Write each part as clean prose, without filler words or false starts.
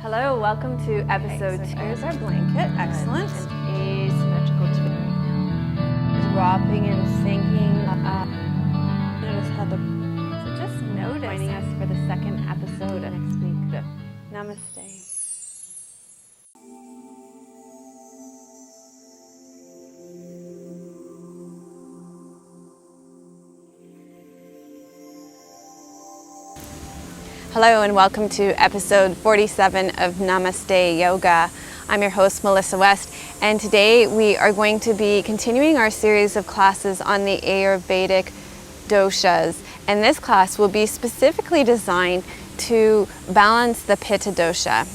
Hello, welcome to episode 2. Here's our blanket, excellent. Asymmetrical twin. Dropping and sinking. Notice how So just notice. Joining us for the second episode next week. Namaste. Hello and welcome to episode 47 of Namaste Yoga. I'm your host, Melissa West, and today we are going to be continuing our series of classes on the Ayurvedic Doshas. And this class will be specifically designed to balance the Pitta Dosha.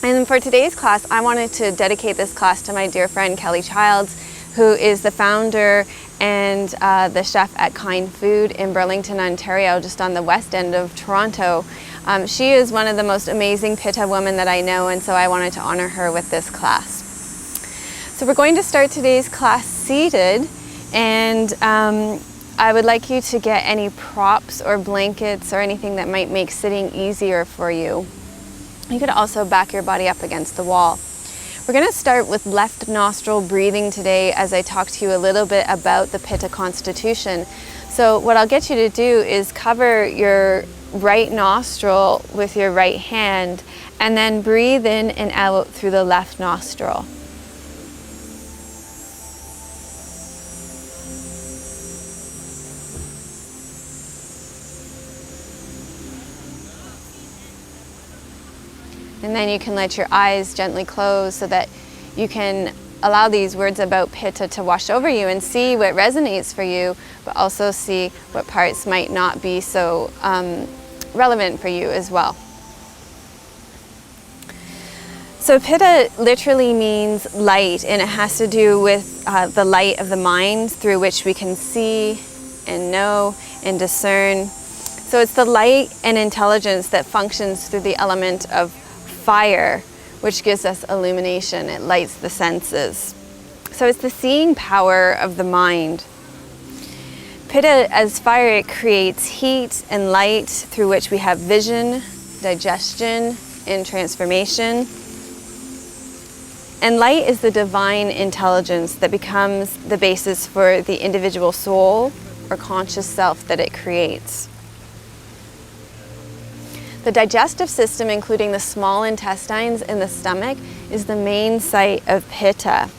And for today's class, I wanted to dedicate this class to my dear friend Kelly Childs, who is the founder and the chef at Kind Food in Burlington, Ontario, just on the west end of Toronto. She is one of the most amazing Pitta women that I know, and so I wanted to honor her with this class. So we're going to start today's class seated, and I would like you to get any props or blankets or anything that might make sitting easier for you. You could also back your body up against the wall. We're going to start with left nostril breathing today as I talk to you a little bit about the Pitta constitution. So what I'll get you to do is cover your right nostril with your right hand and then breathe in and out through the left nostril. And then you can let your eyes gently close so that you can allow these words about Pitta to wash over you and see what resonates for you, but also see what parts might not be so relevant for you as well. So Pitta literally means light, and it has to do with the light of the mind through which we can see and know and discern. So it's the light and intelligence that functions through the element of fire, which gives us illumination. It lights the senses. So it's the seeing power of the mind. Pitta as fire, it creates heat and light through which we have vision, digestion, and transformation. And light is the divine intelligence that becomes the basis for the individual soul or conscious self that it creates. The digestive system, including the small intestines and the stomach, is the main site of Pitta.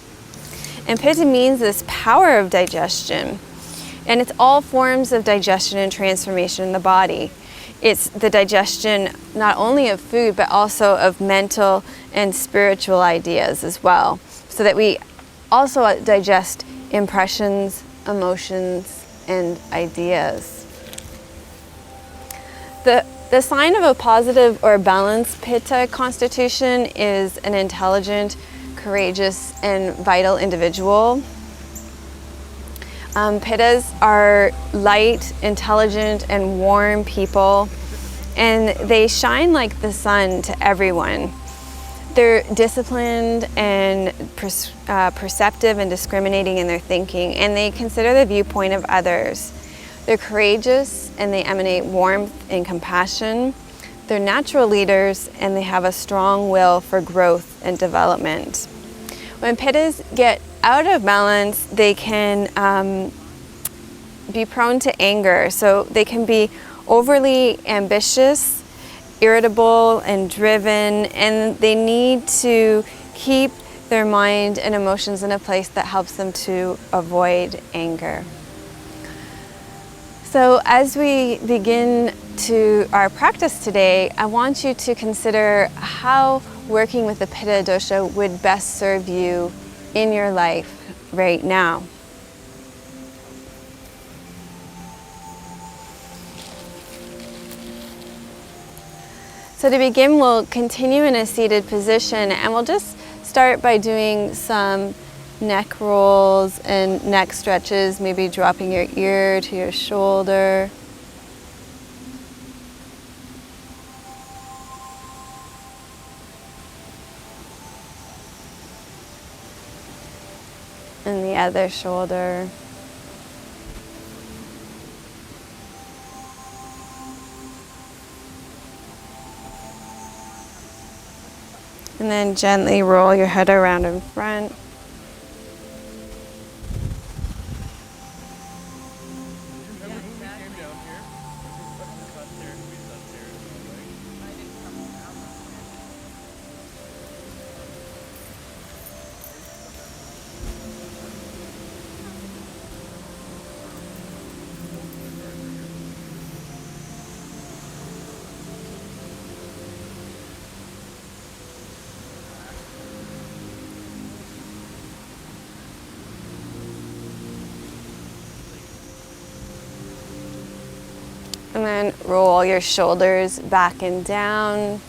And Pitta means this power of digestion. And it's all forms of digestion and transformation in the body. It's the digestion not only of food, but also of mental and spiritual ideas as well. So that we also digest impressions, emotions, and ideas. The sign of a positive or balanced Pitta constitution is an intelligent, courageous, and vital individual. Pittas are light, intelligent, and warm people, and they shine like the sun to everyone. They're disciplined and perceptive and discriminating in their thinking, and they consider the viewpoint of others. They're courageous and they emanate warmth and compassion. They're natural leaders and they have a strong will for growth and development. When Pittas get out of balance, they can be prone to anger. So they can be overly ambitious, irritable, and driven, and they need to keep their mind and emotions in a place that helps them to avoid anger. So as we begin to our practice today, I want you to consider how working with the Pitta Dosha would best serve you in your life right now. So to begin, we'll continue in a seated position, and we'll just start by doing some neck rolls and neck stretches, maybe dropping your ear to your shoulder. And the other shoulder. And then gently roll your head around in front. And then roll your shoulders back and down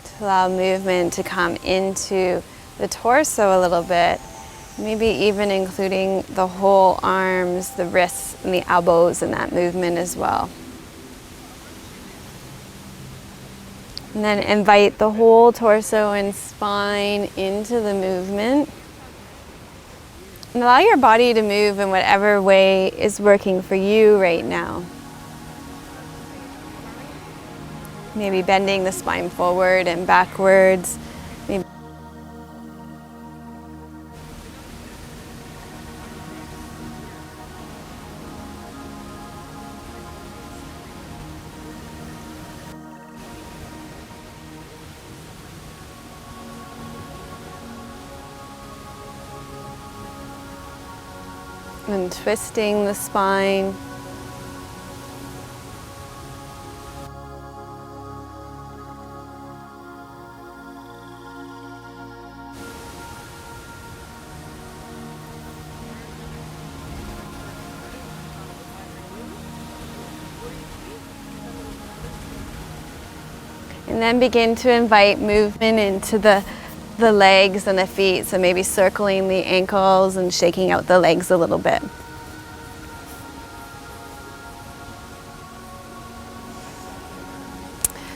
to allow movement to come into the torso a little bit. Maybe even including the whole arms, the wrists, and the elbows in that movement as well. And then invite the whole torso and spine into the movement. And allow your body to move in whatever way is working for you right now. Maybe bending the spine forward and backwards. Maybe and twisting the spine. And then begin to invite movement into the legs and the feet. So maybe circling the ankles and shaking out the legs a little bit.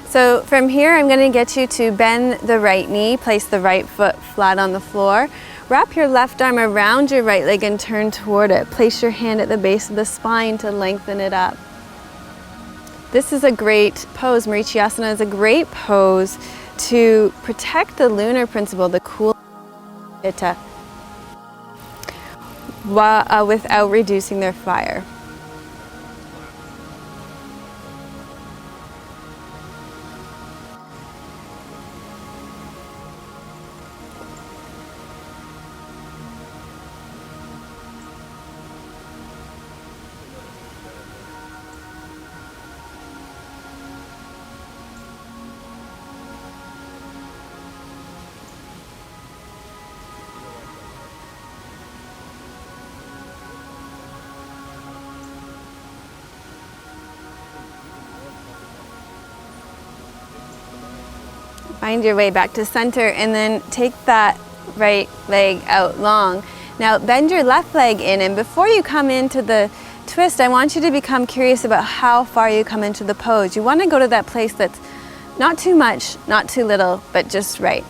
So from here, I'm going to get you to bend the right knee, place the right foot flat on the floor. Wrap your left arm around your right leg and turn toward it. Place your hand at the base of the spine to lengthen it up. This is a great pose. Marichyasana is a great pose to protect the lunar principle, the cool Pitta, without reducing their fire. Find your way back to center and then take that right leg out long. Now bend your left leg in, and before you come into the twist, I want you to become curious about how far you come into the pose. You want to go to that place that's not too much, not too little, but just right.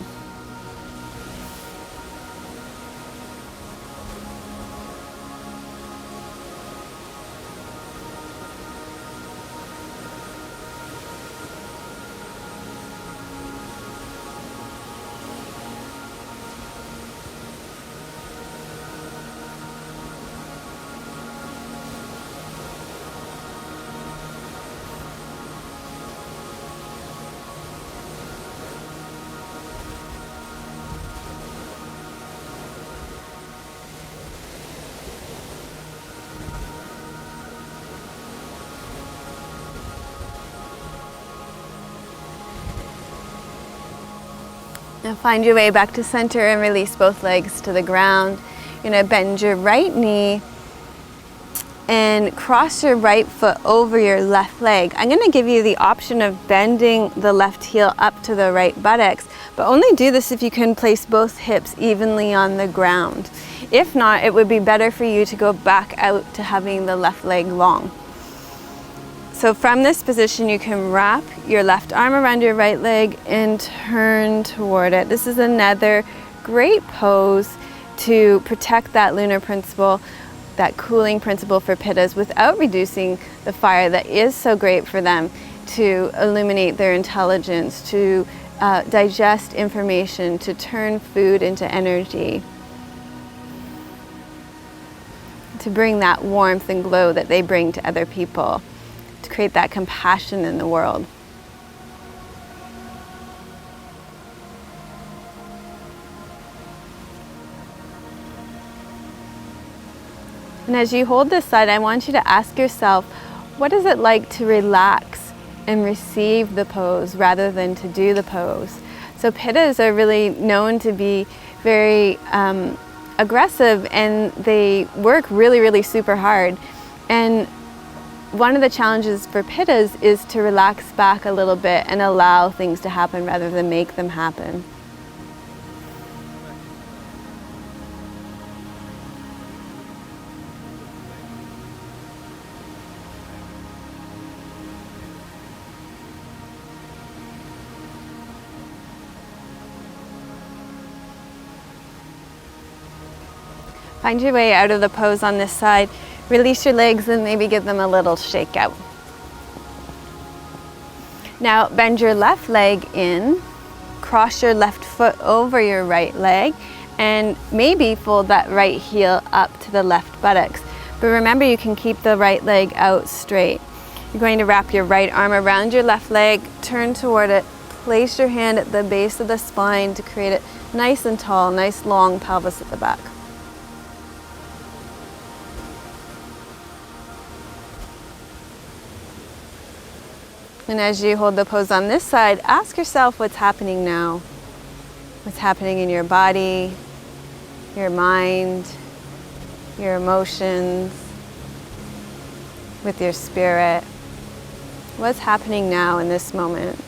Now find your way back to center and release both legs to the ground. You're going to bend your right knee and cross your right foot over your left leg. I'm going to give you the option of bending the left heel up to the right buttocks, but only do this if you can place both hips evenly on the ground. If not, it would be better for you to go back out to having the left leg long. So from this position, you can wrap your left arm around your right leg and turn toward it. This is another great pose to protect that lunar principle, that cooling principle for Pittas without reducing the fire that is so great for them to illuminate their intelligence, to digest information, to turn food into energy, to bring that warmth and glow that they bring to other people, to create that compassion in the world. And as you hold this side, I want you to ask yourself, what is it like to relax and receive the pose rather than to do the pose? So Pittas are really known to be very aggressive, and they work really, really super hard. And one of the challenges for Pittas is to relax back a little bit and allow things to happen rather than make them happen. Find your way out of the pose on this side. Release your legs and maybe give them a little shake out. Now bend your left leg in, cross your left foot over your right leg, and maybe fold that right heel up to the left buttocks. But remember, you can keep the right leg out straight. You're going to wrap your right arm around your left leg, turn toward it, place your hand at the base of the spine to create it nice and tall, nice long pelvis at the back. And as you hold the pose on this side, ask yourself what's happening now. What's happening in your body, your mind, your emotions, with your spirit. What's happening now in this moment?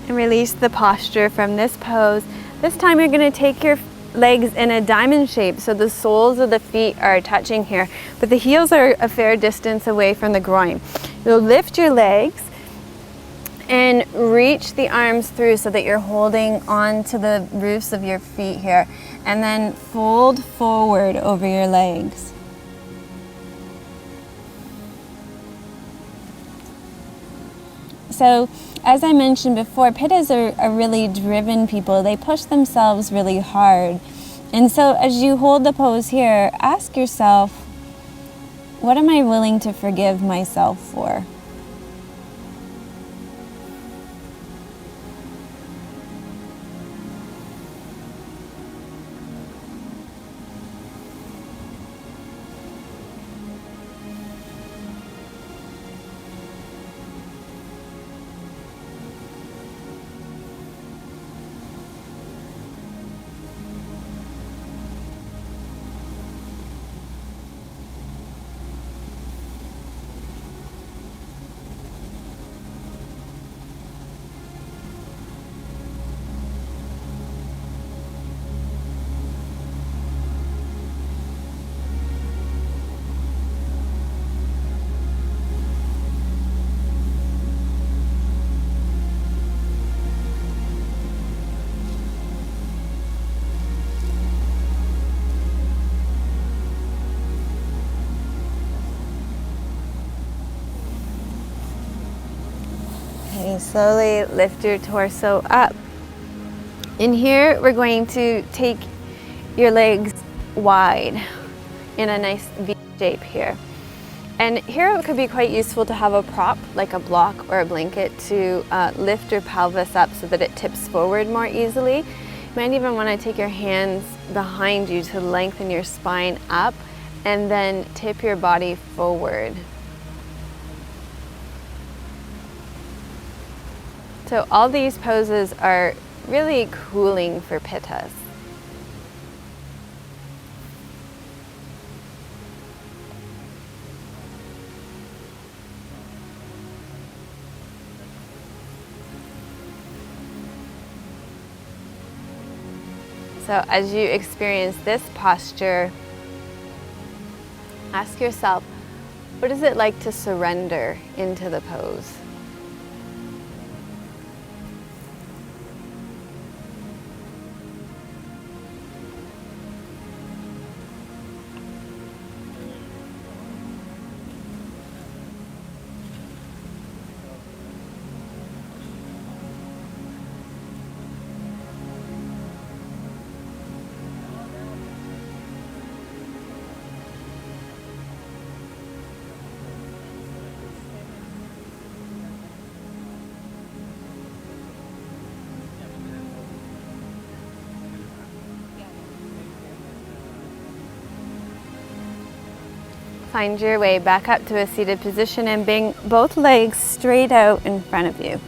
And release the posture from this pose. This time you're going to take your legs in a diamond shape, so the soles of the feet are touching here, but the heels are a fair distance away from the groin. You'll lift your legs and reach the arms through so that you're holding on to the roofs of your feet here, and then fold forward over your legs. So, as I mentioned before, Pittas are really driven people. They push themselves really hard. And so as you hold the pose here, ask yourself, what am I willing to forgive myself for? Slowly lift your torso up. In here, we're going to take your legs wide in a nice V shape here. And here it could be quite useful to have a prop, like a block or a blanket, to lift your pelvis up so that it tips forward more easily. You might even want to take your hands behind you to lengthen your spine up and then tip your body forward. So all these poses are really cooling for Pittas. So as you experience this posture, ask yourself, what is it like to surrender into the pose? Find your way back up to a seated position and bring both legs straight out in front of you.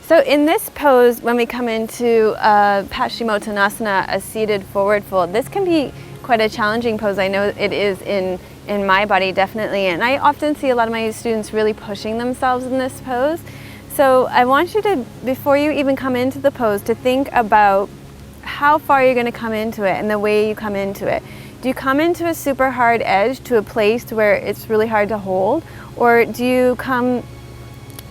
So in this pose, when we come into Paschimottanasana, a seated forward fold, this can be quite a challenging pose. I know it is in my body, definitely, and I often see a lot of my students really pushing themselves in this pose. So I want you to, before you even come into the pose, to think about how far you're going to come into it and the way you come into it. Do you come into a super hard edge to a place where it's really hard to hold, or do you come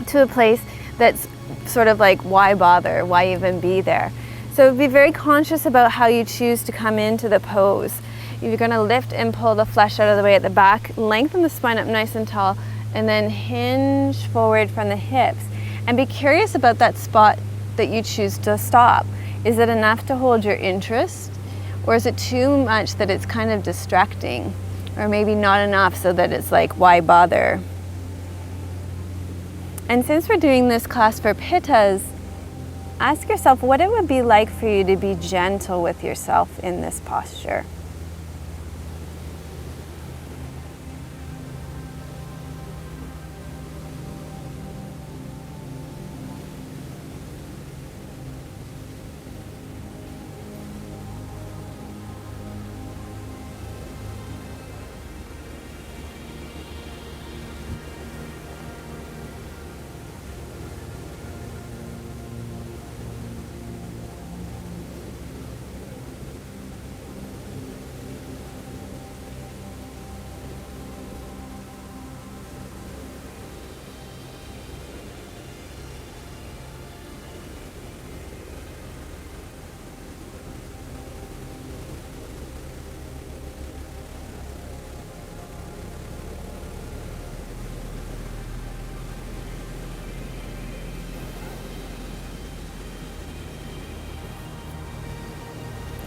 to a place that's sort of like, why bother? Why even be there? So be very conscious about how you choose to come into the pose. You're going to lift and pull the flesh out of the way at the back, lengthen the spine up nice and tall, and then hinge forward from the hips. And be curious about that spot that you choose to stop. Is it enough to hold your interest, or is it too much that it's kind of distracting, or maybe not enough so that it's like, why bother? And since we're doing this class for Pittas, ask yourself what it would be like for you to be gentle with yourself in this posture.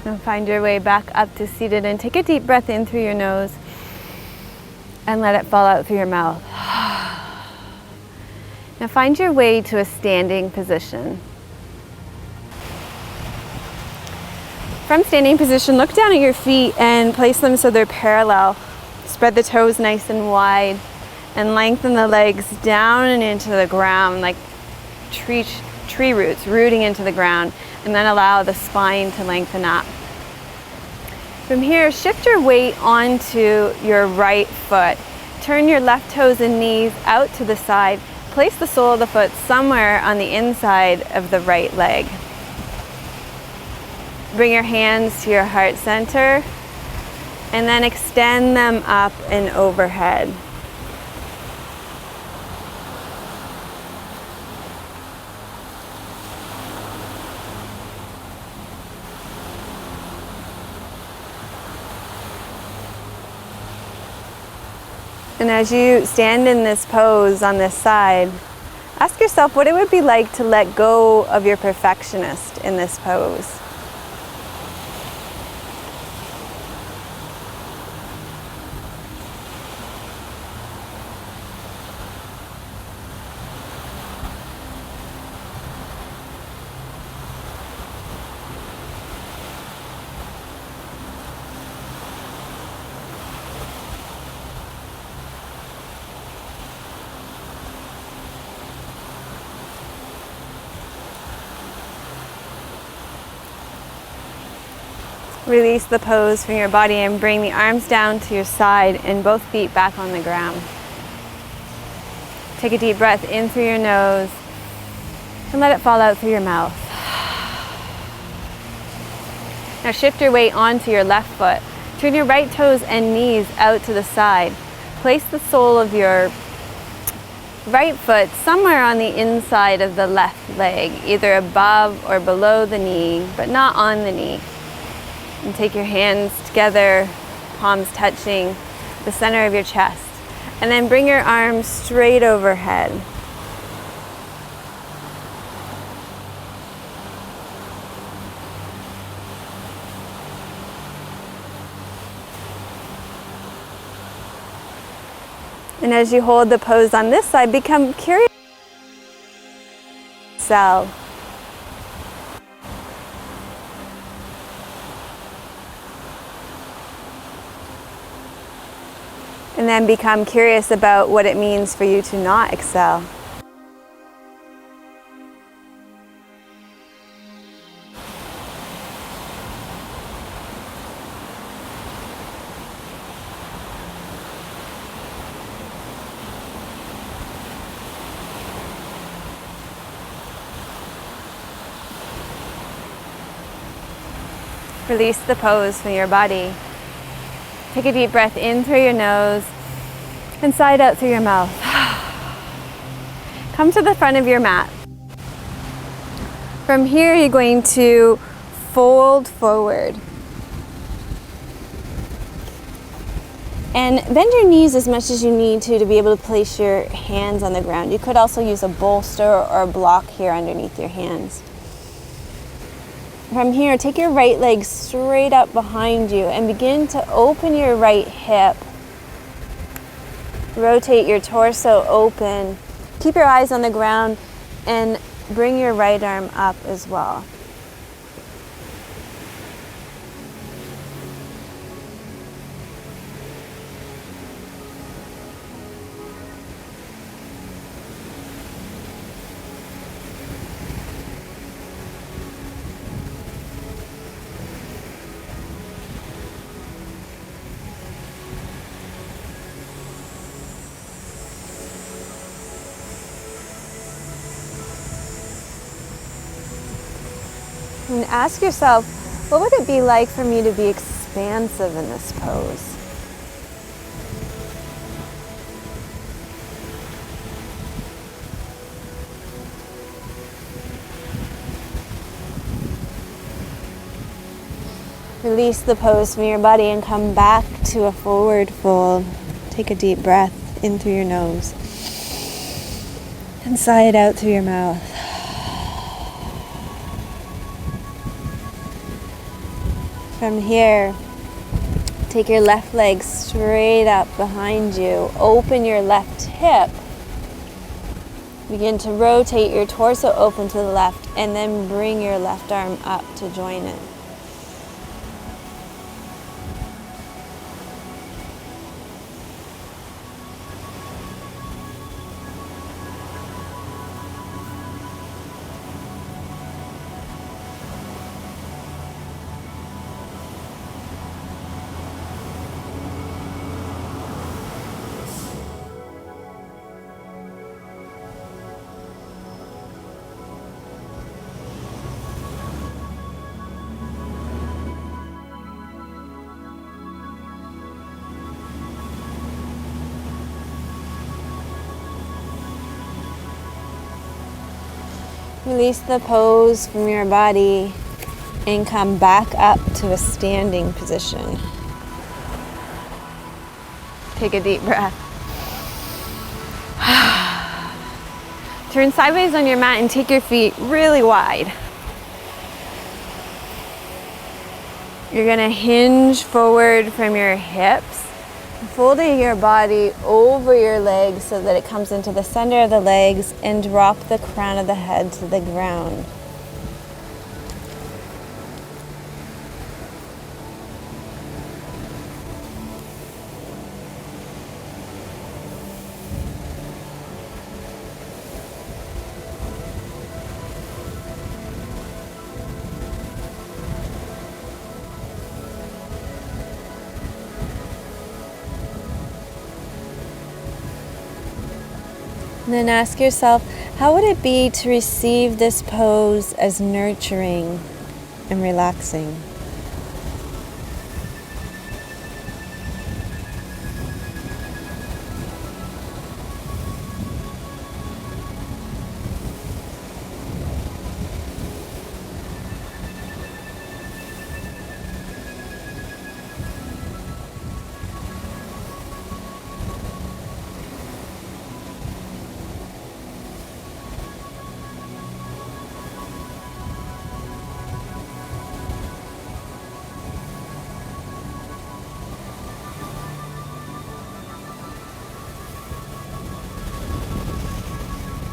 And find your way back up to seated, and take a deep breath in through your nose and let it fall out through your mouth. Now find your way to a standing position. From standing position, look down at your feet and place them so they're parallel. Spread the toes nice and wide and lengthen the legs down and into the ground like tree roots rooting into the ground, and then allow the spine to lengthen up. From here, shift your weight onto your right foot. Turn your left toes and knees out to the side. Place the sole of the foot somewhere on the inside of the right leg. Bring your hands to your heart center and then extend them up and overhead. And as you stand in this pose on this side, ask yourself what it would be like to let go of your perfectionist in this pose. Release the pose from your body and bring the arms down to your side and both feet back on the ground. Take a deep breath in through your nose and let it fall out through your mouth. Now shift your weight onto your left foot. Turn your right toes and knees out to the side. Place the sole of your right foot somewhere on the inside of the left leg, either above or below the knee, but not on the knee. And take your hands together, palms touching the center of your chest. And then bring your arms straight overhead. And as you hold the pose on this side, become curious. Exhale. And then become curious about what it means for you to not exhale. Release the pose from your body. Take a deep breath in through your nose and sigh it out through your mouth. Come to the front of your mat. From here, you're going to fold forward. And bend your knees as much as you need to be able to place your hands on the ground. You could also use a bolster or a block here underneath your hands. From here, take your right leg straight up behind you and begin to open your right hip. Rotate your torso open. Keep your eyes on the ground and bring your right arm up as well. And ask yourself, what would it be like for me to be expansive in this pose? Release the pose from your body and come back to a forward fold. Take a deep breath in through your nose and sigh it out through your mouth. From here, take your left leg straight up behind you. Open your left hip. Begin to rotate your torso open to the left and then bring your left arm up to join it. Release the pose from your body and come back up to a standing position. Take a deep breath. Turn sideways on your mat and take your feet really wide. You're going to hinge forward from your hips, folding your body over your legs so that it comes into the center of the legs, and drop the crown of the head to the ground. And then ask yourself, How would it be to receive this pose as nurturing and relaxing?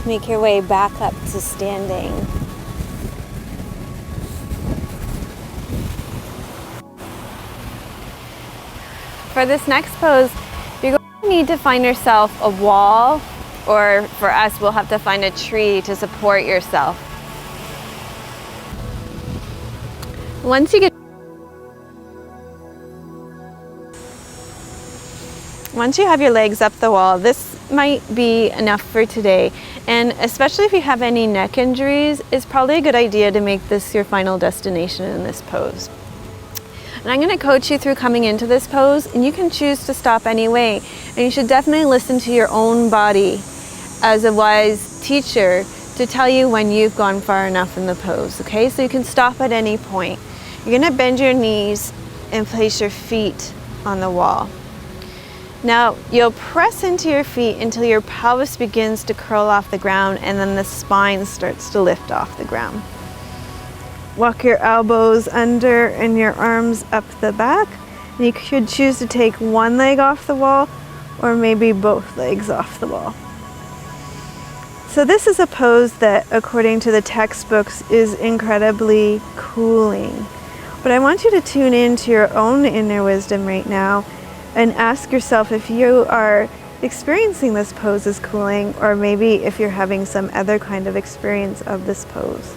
Make your way back up to standing. For this next pose, you're going to need to find yourself a wall, or for us, we'll have to find a tree to support yourself. Once you have your legs up the wall, this might be enough for today. And especially if you have any neck injuries, it's probably a good idea to make this your final destination in this pose. And I'm going to coach you through coming into this pose, and you can choose to stop anyway. And you should definitely listen to your own body as a wise teacher to tell you when you've gone far enough in the pose, okay? So you can stop at any point. You're going to bend your knees and place your feet on the wall. Now, you'll press into your feet until your pelvis begins to curl off the ground, and then the spine starts to lift off the ground. Walk your elbows under and your arms up the back. And you could choose to take one leg off the wall or maybe both legs off the wall. So this is a pose that, according to the textbooks, is incredibly cooling. But I want you to tune into your own inner wisdom right now and ask yourself if you are experiencing this pose as cooling, or maybe if you're having some other kind of experience of this pose.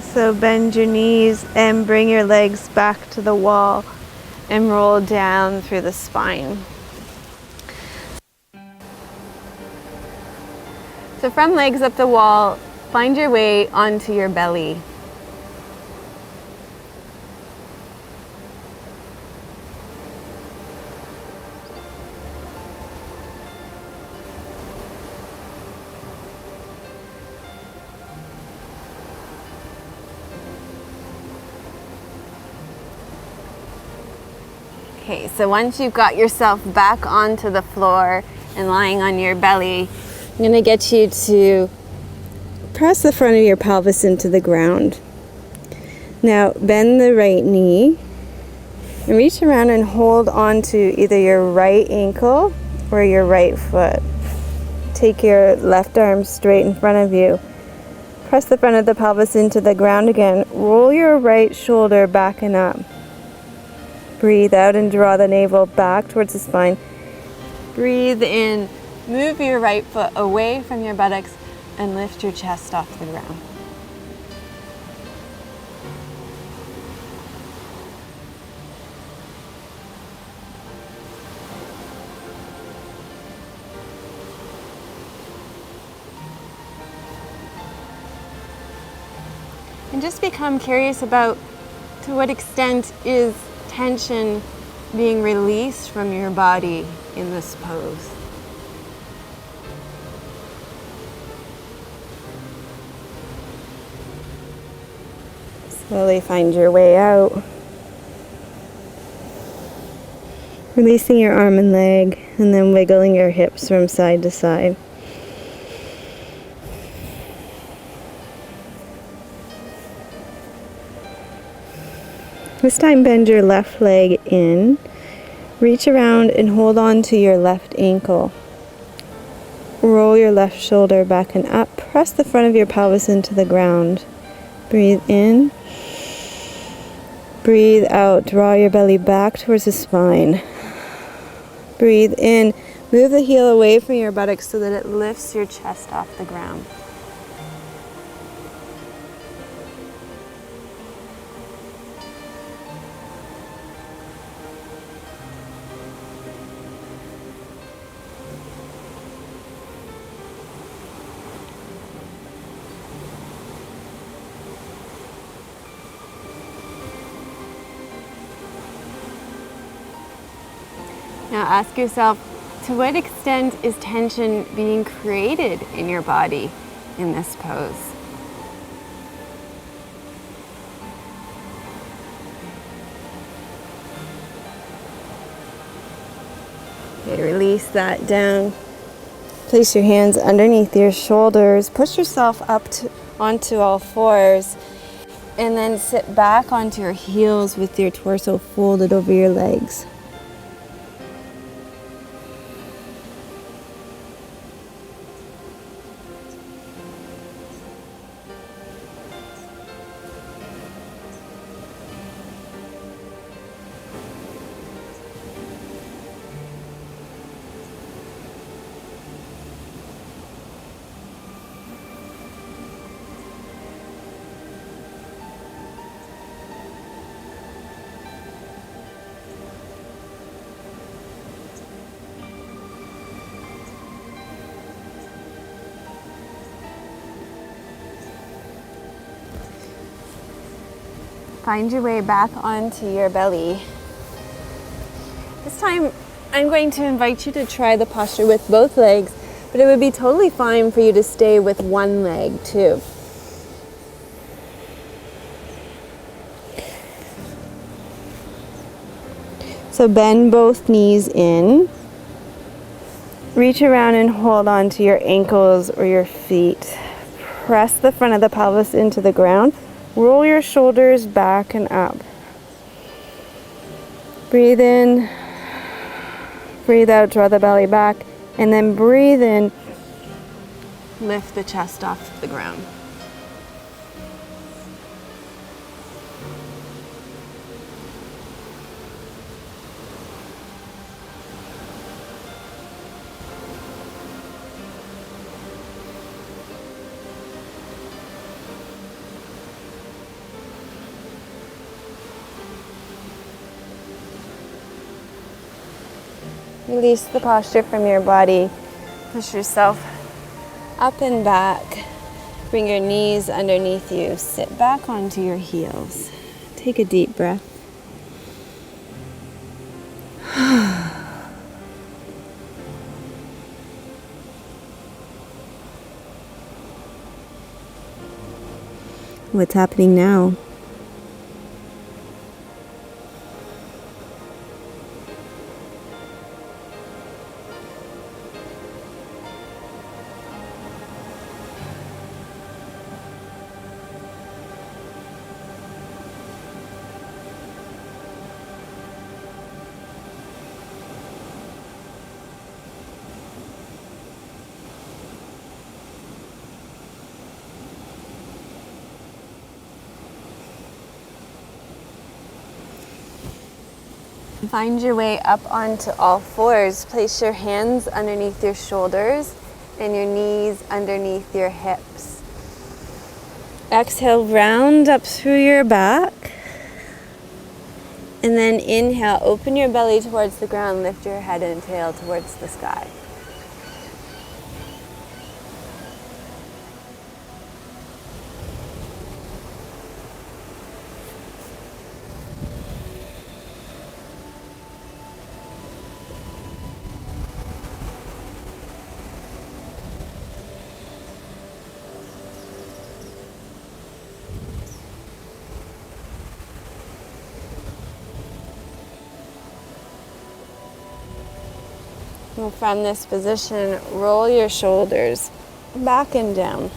So bend your knees and bring your legs back to the wall and roll down through the spine. So from legs up the wall, find your way onto your belly. Okay, so once you've got yourself back onto the floor and lying on your belly, I'm going to get you to press the front of your pelvis into the ground. Now bend the right knee and reach around and hold onto either your right ankle or your right foot. Take your left arm straight in front of you. Press the front of the pelvis into the ground again. Roll your right shoulder back and up. Breathe out and draw the navel back towards the spine. Breathe in. Move your right foot away from your buttocks and lift your chest off the ground. And just become curious about to what extent is tension being released from your body in this pose. Slowly find your way out. Releasing your arm and leg, and then wiggling your hips from side to side. This time bend your left leg in. Reach around and hold on to your left ankle. Roll your left shoulder back and up. Press the front of your pelvis into the ground. Breathe in. Breathe out. Draw your belly back towards the spine. Breathe in. Move the heel away from your buttocks so that it lifts your chest off the ground. Now ask yourself, to what extent is tension being created in your body in this pose? Okay, release that down. Place your hands underneath your shoulders. Push yourself up onto all fours. And then sit back onto your heels with your torso folded over your legs. Find your way back onto your belly. This time, I'm going to invite you to try the posture with both legs, but it would be totally fine for you to stay with one leg too. So bend both knees in. Reach around and hold on to your ankles or your feet. Press the front of the pelvis into the ground. Roll your shoulders back and up. Breathe in, breathe out, draw the belly back, and then breathe in. Lift the chest off the ground. Release the posture from your body. Push yourself up and back. Bring your knees underneath you. Sit back onto your heels. Take a deep breath. What's happening now? Find your way up onto all fours. Place your hands underneath your shoulders and your knees underneath your hips. Exhale, round up through your back. And then inhale, open your belly towards the ground, lift your head and tail towards the sky. And from this position, roll your shoulders back and down.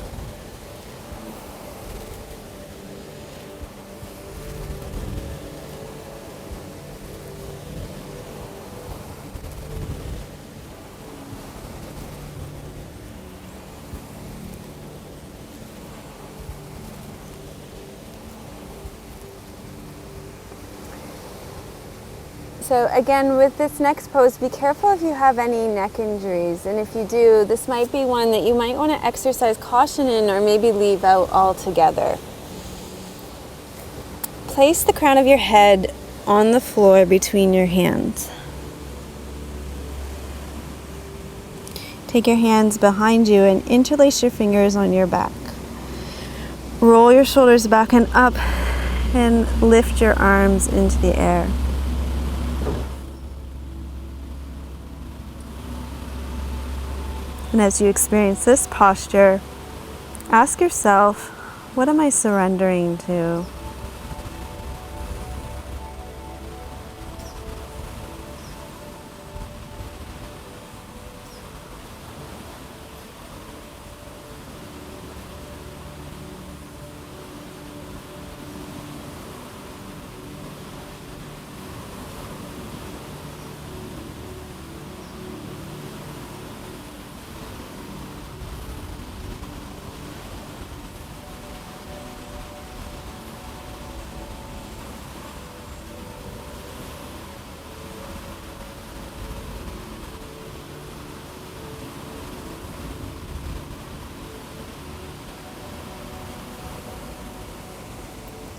So again, with this next pose, be careful if you have any neck injuries. And if you do, this might be one that you might want to exercise caution in or maybe leave out altogether. Place the crown of your head on the floor between your hands. Take your hands behind you and interlace your fingers on your back. Roll your shoulders back and up and lift your arms into the air. And as you experience this posture, ask yourself, what am I surrendering to?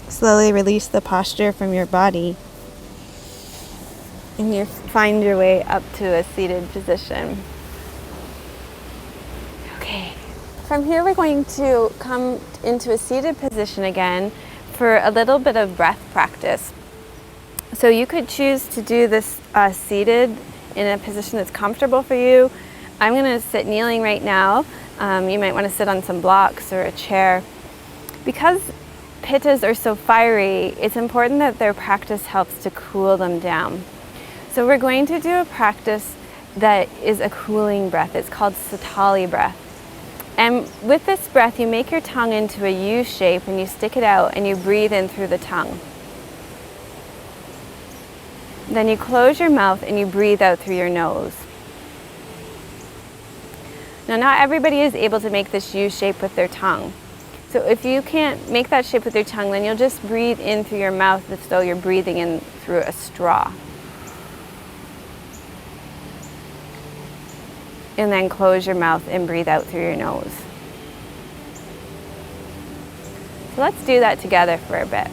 Slowly release the posture from your body and you find your way up to a seated position. Okay. From here we're going to come into a seated position again for a little bit of breath practice. So you could choose to do this seated in a position that's comfortable for you. I'm going to sit kneeling right now. You might want to sit on some blocks or a chair. Because Pittas are so fiery, it's important that their practice helps to cool them down. So we're going to do a practice that is a cooling breath. It's called Sitali breath. And with this breath, you make your tongue into a U shape and you stick it out and you breathe in through the tongue. Then you close your mouth and you breathe out through your nose. Now, not everybody is able to make this U shape with their tongue. So if you can't make that shape with your tongue, then you'll just breathe in through your mouth as though you're breathing in through a straw. And then close your mouth and breathe out through your nose. So let's do that together for a bit.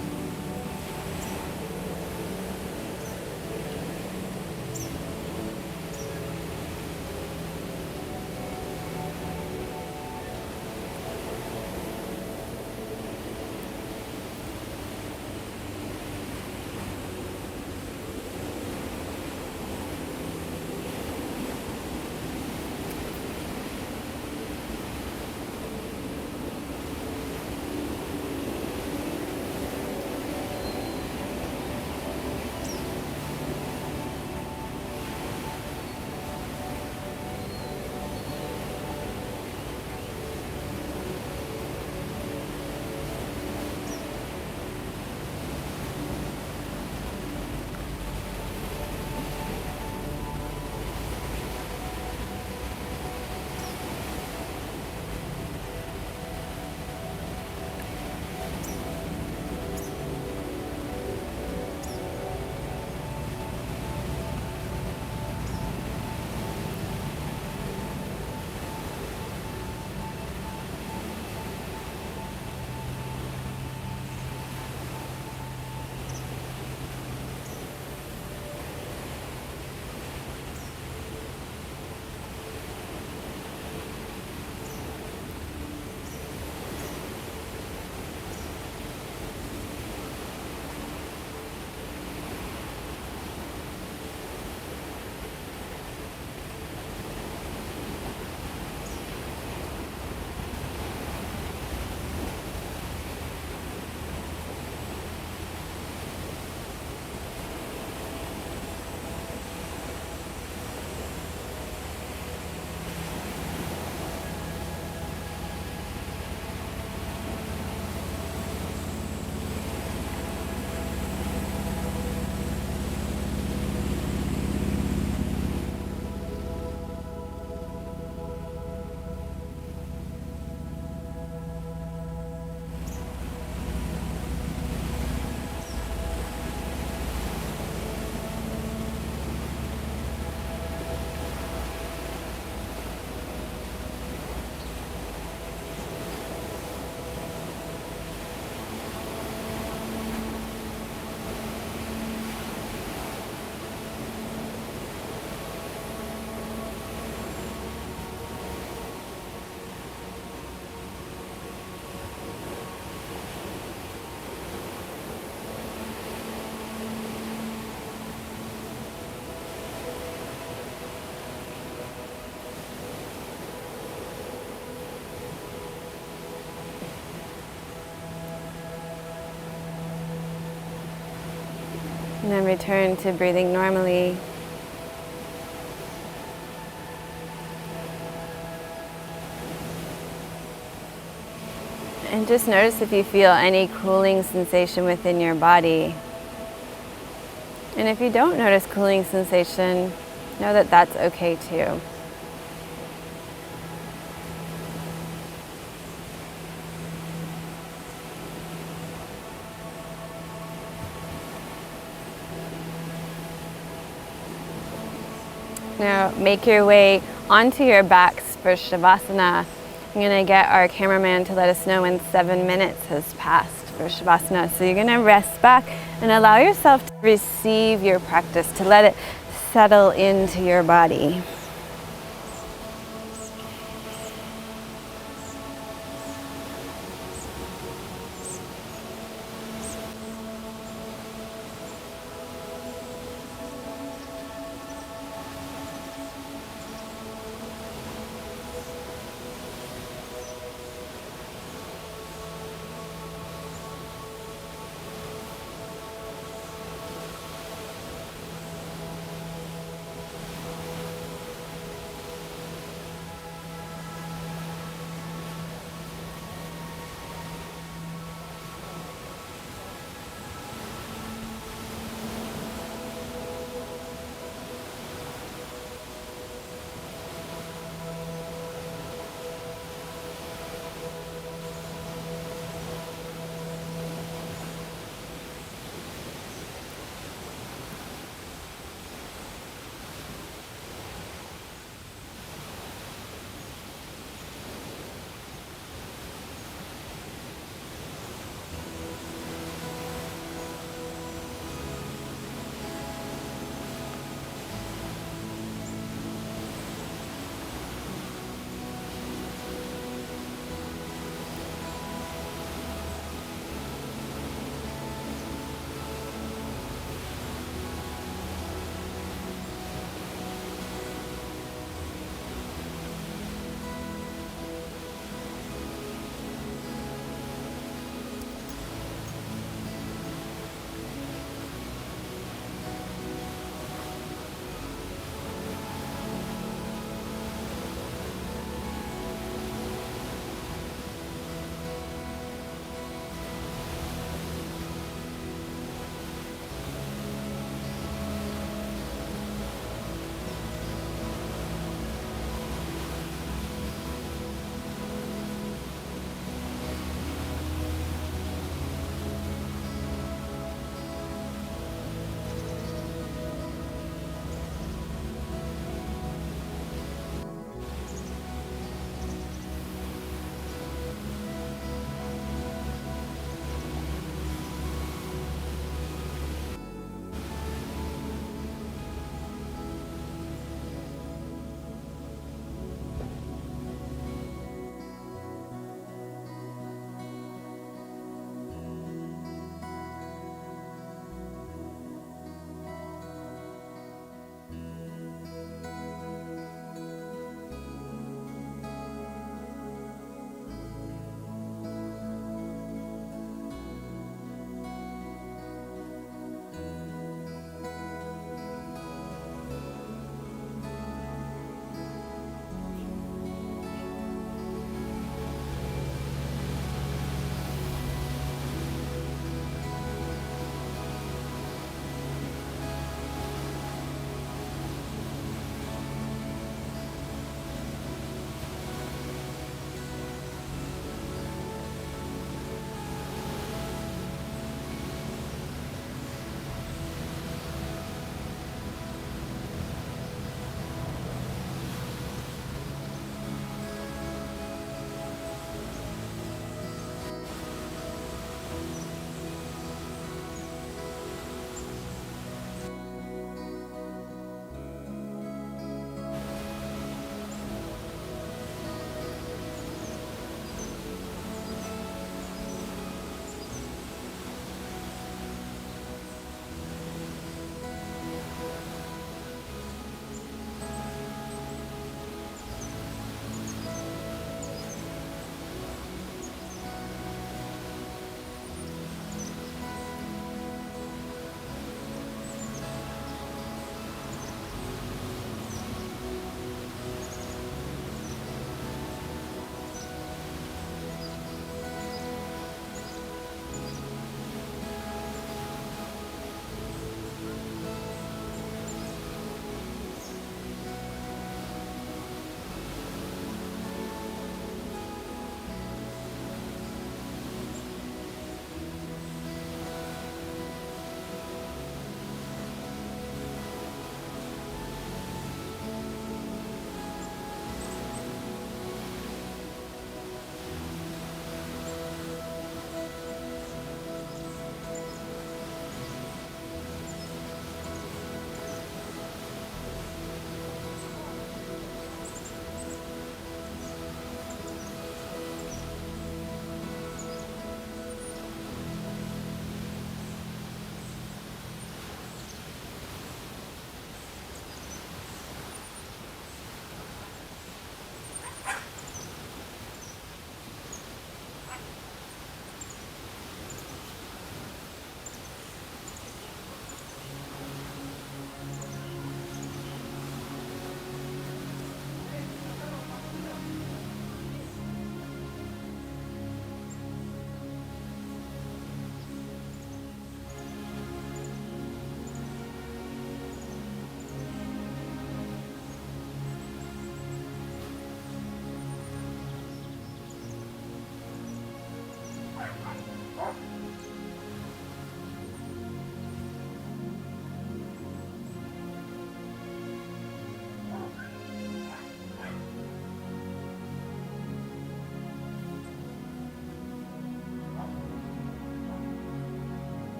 And then return to breathing normally. And just notice if you feel any cooling sensation within your body. And if you don't notice cooling sensation, know that that's okay too. Now make your way onto your backs for Shavasana. I'm going to get our cameraman to let us know when 7 minutes has passed for Shavasana. So you're going to rest back and allow yourself to receive your practice, to let it settle into your body.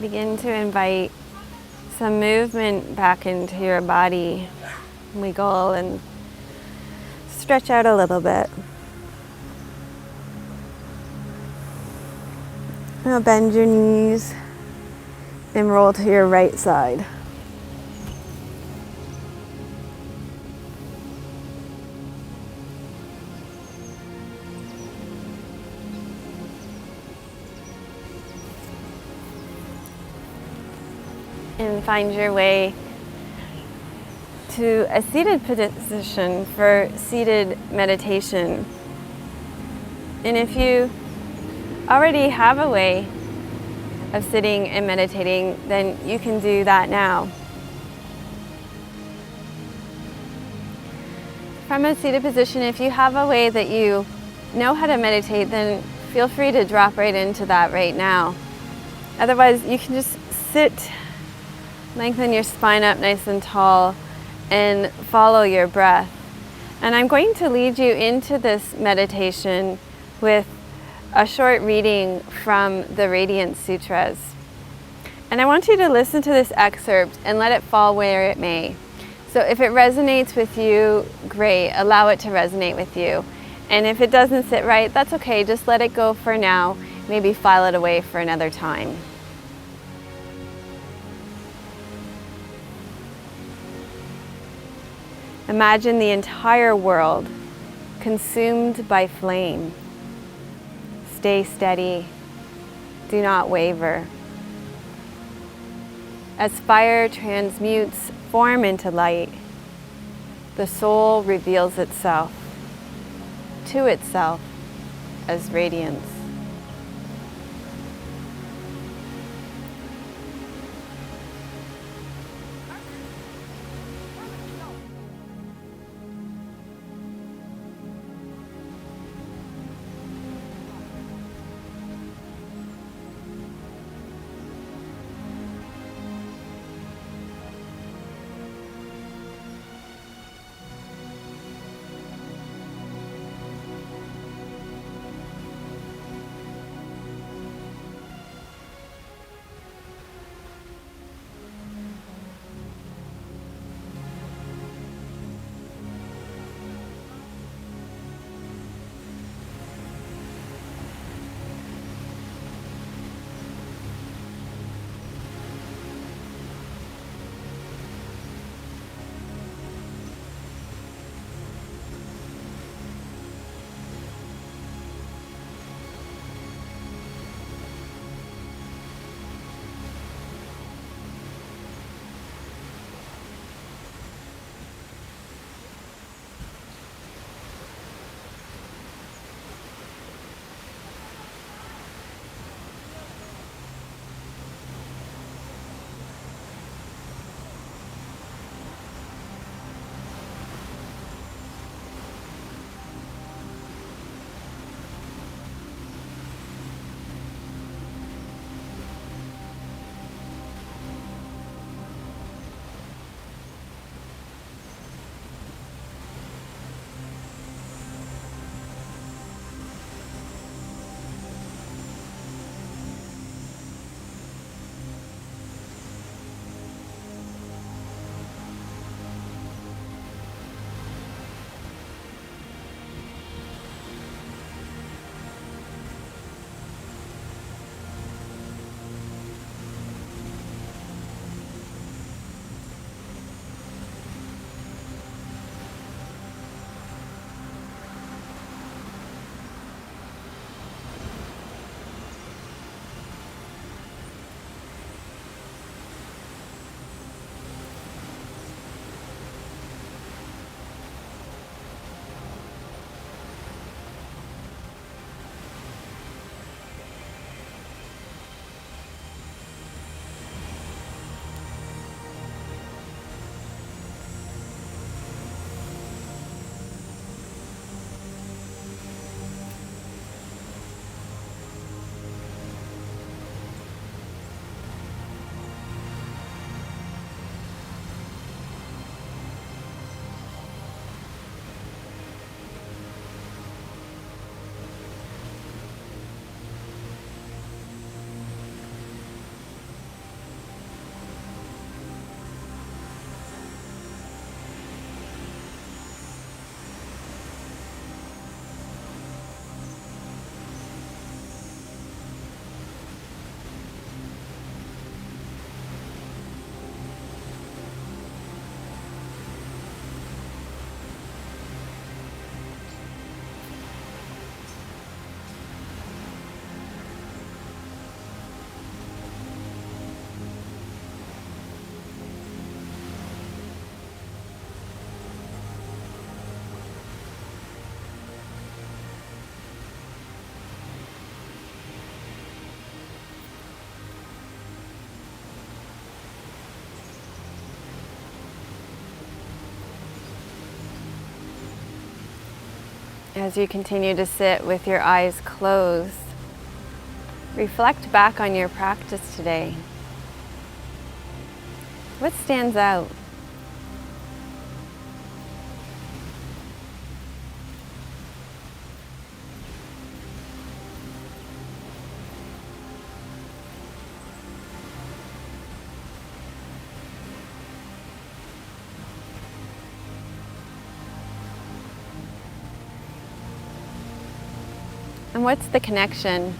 Begin to invite some movement back into your body. Wiggle and stretch out a little bit. Now bend your knees and roll to your right side. And find your way to a seated position for seated meditation. And if you already have a way of sitting and meditating, then you can do that now. From a seated position, if you have a way that you know how to meditate, then feel free to drop right into that right now. Otherwise, you can just sit, lengthen your spine up nice and tall, and follow your breath. And I'm going to lead you into this meditation with a short reading from the Radiant Sutras. And I want you to listen to this excerpt and let it fall where it may. So if it resonates with you, great, allow it to resonate with you. And if it doesn't sit right, that's okay, just let it go for now, maybe file it away for another time. Imagine the entire world consumed by flame. Stay steady. Do not waver. As fire transmutes form into light, the soul reveals itself to itself as radiance. As you continue to sit with your eyes closed, reflect back on your practice today. What stands out? And what's the connection?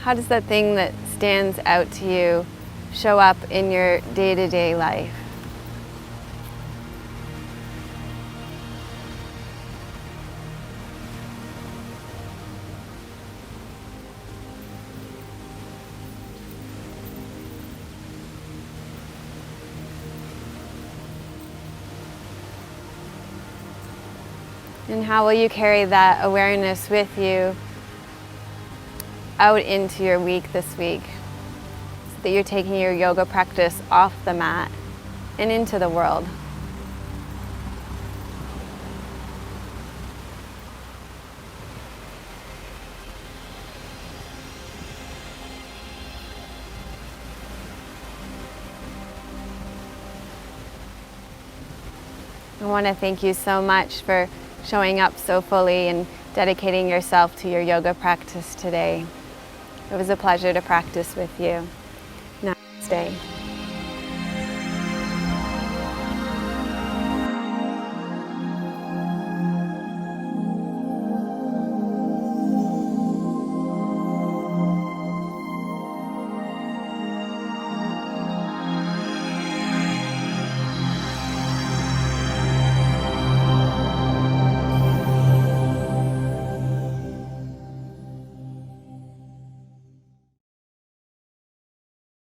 How does that thing that stands out to you show up in your day-to-day life? And how will you carry that awareness with you out into your week this week, so that you're taking your yoga practice off the mat and into the world? I want to thank you so much for showing up so fully and dedicating yourself to your yoga practice today. It was a pleasure to practice with you. Namaste.